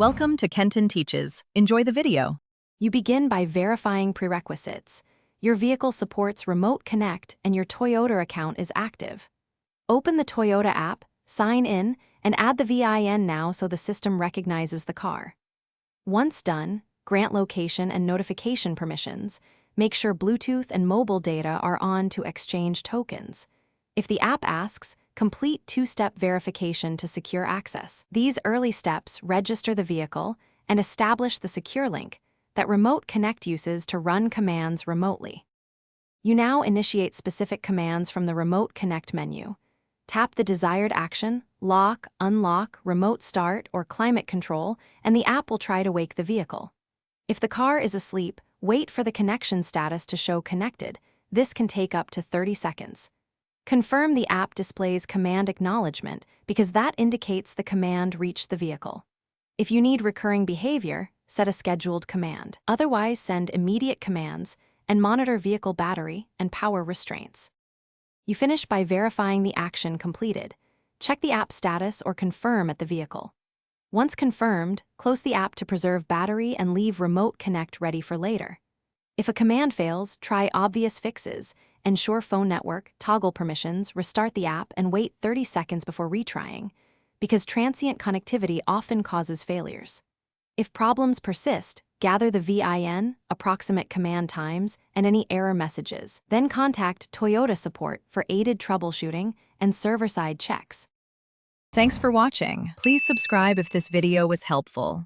Welcome to Kenton Teaches. Enjoy the video. You begin by verifying prerequisites. Your vehicle supports Remote Connect and your Toyota account is active. Open the Toyota app, sign in, and add the VIN now so the system recognizes the car. Once done, grant location and notification permissions. Make sure Bluetooth and mobile data are on to exchange tokens. If the app asks, complete two-step verification to secure access. These early steps register the vehicle and establish the secure link that Remote Connect uses to run commands remotely. You now initiate specific commands from the Remote Connect menu. Tap the desired action, lock, unlock, remote start, or climate control, and the app will try to wake the vehicle. If the car is asleep, wait for the connection status to show connected. This can take up to 30 seconds. Confirm the app displays command acknowledgement because that indicates the command reached the vehicle. If you need recurring behavior, set a scheduled command. Otherwise, send immediate commands and monitor vehicle battery and power restraints. You finish by verifying the action completed. Check the app status or confirm at the vehicle. Once confirmed, close the app to preserve battery and leave Remote Connect ready for later. If a command fails, try obvious fixes. Ensure phone network, toggle permissions, restart the app, and wait 30 seconds before retrying, because transient connectivity often causes failures. If problems persist, gather the VIN, approximate command times, and any error messages. Then contact Toyota support for aided troubleshooting and server-side checks. Thanks for watching. Please subscribe if this video was helpful.